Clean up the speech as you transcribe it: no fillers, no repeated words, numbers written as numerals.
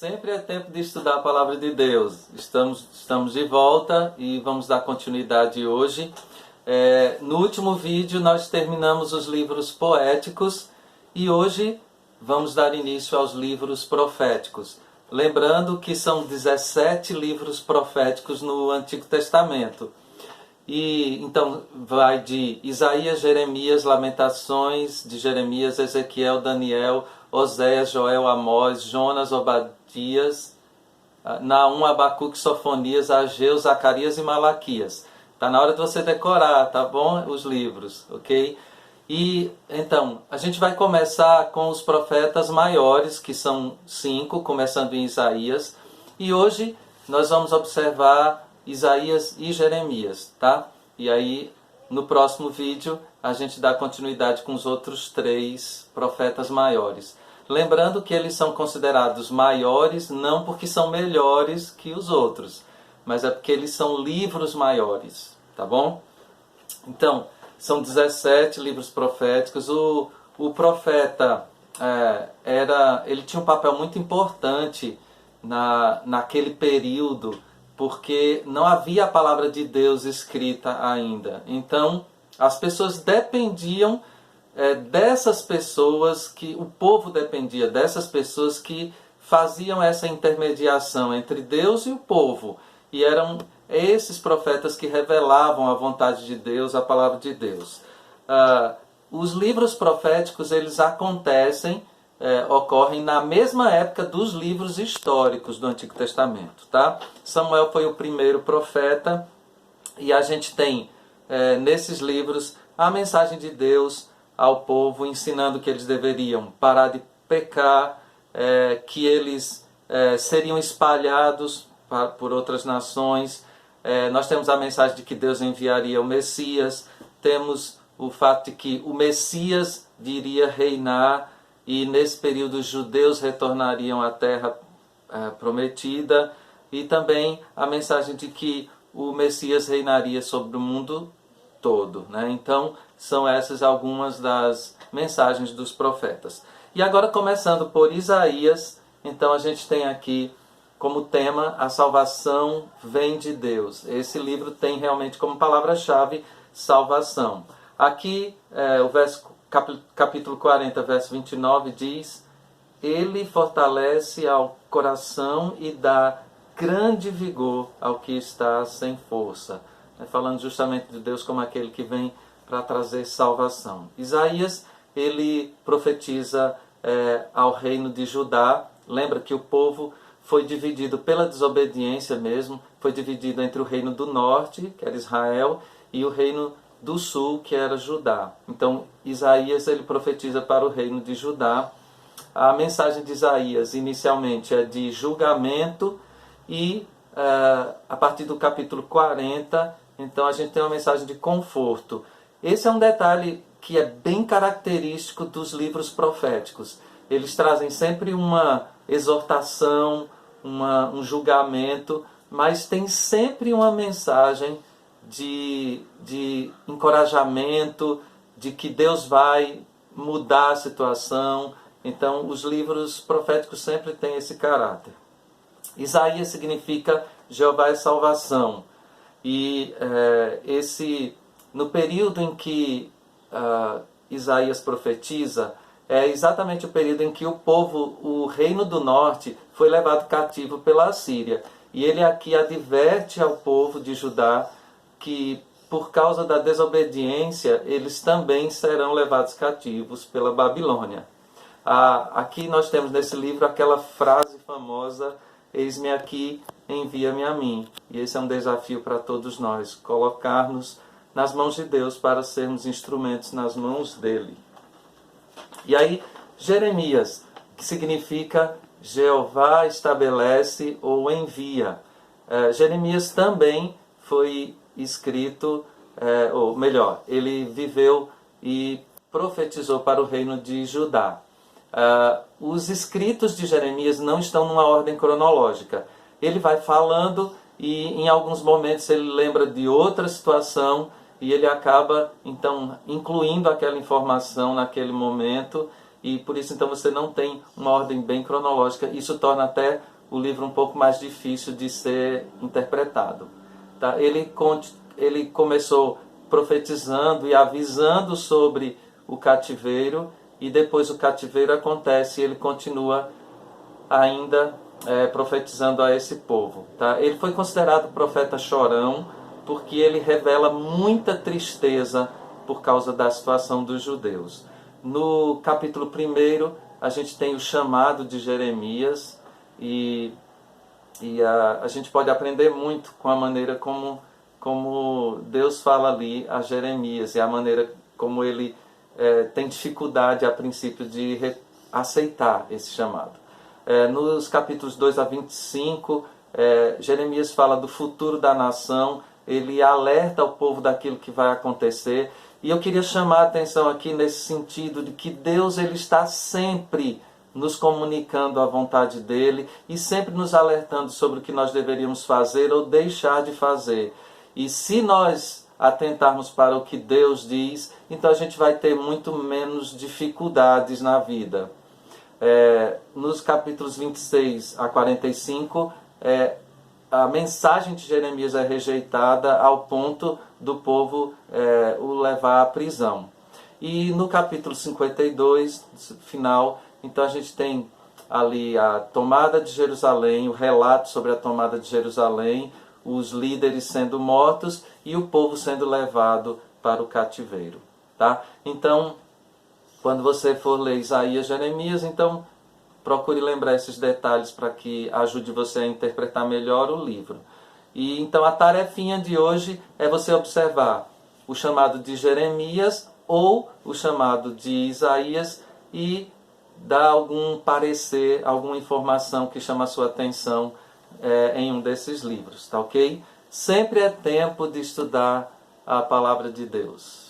Sempre é tempo de estudar a Palavra de Deus. Estamos de volta e vamos dar continuidade hoje. No último vídeo nós terminamos os livros poéticos e hoje vamos dar início aos livros proféticos. Lembrando que são 17 livros proféticos no Antigo Testamento. E então vai de Isaías, Jeremias, Lamentações de Jeremias, Ezequiel, Daniel, Oséias, Joel, Amós, Jonas, Obadias, Naum, Abacuque, Sofonias, Ageu, Zacarias e Malaquias. Está na hora de você decorar, tá bom? Os livros, ok? E então, a gente vai começar com os profetas maiores, que são 5, começando em Isaías. E hoje nós vamos observar Isaías e Jeremias, tá? E aí, no próximo vídeo, a gente dá continuidade com os outros 3 profetas maiores. Lembrando que eles são considerados maiores não porque são melhores que os outros, mas é porque eles são livros maiores, tá bom? Então, são 17 livros proféticos. O profeta ele tinha um papel muito importante naquele período, porque não havia a palavra de Deus escrita ainda. Então, as pessoas dependiam dessas pessoas, que o povo dependia dessas pessoas que faziam essa intermediação entre Deus e o povo. E eram esses profetas que revelavam a vontade de Deus, a palavra de Deus. Os livros proféticos, eles ocorrem na mesma época dos livros históricos do Antigo Testamento, tá? Samuel foi o primeiro profeta e a gente tem nesses livros a mensagem de Deus ao povo, ensinando que eles deveriam parar de pecar, que eles seriam espalhados por outras nações. Nós temos a mensagem de que Deus enviaria o Messias, temos o fato de que o Messias viria reinar e nesse período os judeus retornariam à terra prometida, e também a mensagem de que o Messias reinaria sobre o mundo todo, né? Então, são essas algumas das mensagens dos profetas. E agora, começando por Isaías, então a gente tem aqui como tema a salvação vem de Deus. Esse livro tem realmente como palavra-chave salvação. Aqui, capítulo 40, verso 29 diz: Ele fortalece ao coração e dá grande vigor ao que está sem força. Falando justamente de Deus como aquele que vem para trazer salvação. Isaías, ele profetiza ao reino de Judá. Lembra que o povo foi dividido pela desobediência mesmo, foi dividido entre o reino do norte, que era Israel, e o reino do sul, que era Judá. Então, Isaías, ele profetiza para o reino de Judá. A mensagem de Isaías, inicialmente, é de julgamento, e a partir do capítulo 40, então a gente tem uma mensagem de conforto. Esse é um detalhe que é bem característico dos livros proféticos. Eles trazem sempre uma exortação, um julgamento, mas tem sempre uma mensagem de encorajamento, de que Deus vai mudar a situação. Então, os livros proféticos sempre têm esse caráter. Isaías significa Jeová é salvação. E no período em que Isaías profetiza, é exatamente o período em que o reino do norte, foi levado cativo pela Assíria. E ele aqui adverte ao povo de Judá que, por causa da desobediência, eles também serão levados cativos pela Babilônia. Aqui nós temos nesse livro aquela frase famosa: eis-me aqui, envia-me a mim. E esse é um desafio para todos nós, colocar-nos nas mãos de Deus para sermos instrumentos nas mãos dele. E aí, Jeremias, que significa Jeová estabelece ou envia. Jeremias também foi escrito, ou melhor, ele viveu e profetizou para o reino de Judá. Os escritos de Jeremias não estão numa ordem cronológica. Ele vai falando e em alguns momentos ele lembra de outra situação e ele acaba então incluindo aquela informação naquele momento, e por isso então você não tem uma ordem bem cronológica. Isso torna até o livro um pouco mais difícil de ser interpretado. Tá? Ele começou profetizando e avisando sobre o cativeiro, e depois o cativeiro acontece e ele continua ainda profetizando a esse povo. Tá? Ele foi considerado profeta chorão porque ele revela muita tristeza por causa da situação dos judeus. No capítulo 1, a gente tem o chamado de Jeremias, e a gente pode aprender muito com a maneira como Deus fala ali a Jeremias, e a maneira como ele tem dificuldade a princípio de aceitar esse chamado. Nos capítulos 2 a 25, Jeremias fala do futuro da nação, ele alerta o povo daquilo que vai acontecer, e eu queria chamar a atenção aqui nesse sentido de que Deus ele está sempre nos comunicando a vontade dele e sempre nos alertando sobre o que nós deveríamos fazer ou deixar de fazer. E se nós atentarmos para o que Deus diz, então a gente vai ter muito menos dificuldades na vida. Nos capítulos 26 a 45, a mensagem de Jeremias é rejeitada ao ponto do povo o levar à prisão. E no capítulo 52, final, então a gente tem ali a tomada de Jerusalém, o relato sobre a tomada de Jerusalém, os líderes sendo mortos e o povo sendo levado para o cativeiro. Tá? Então, quando você for ler Isaías, Jeremias, então procure lembrar esses detalhes para que ajude você a interpretar melhor o livro. E então a tarefinha de hoje é você observar o chamado de Jeremias ou o chamado de Isaías e dar algum parecer, alguma informação que chama a sua atenção em um desses livros, tá ok? Sempre é tempo de estudar a palavra de Deus.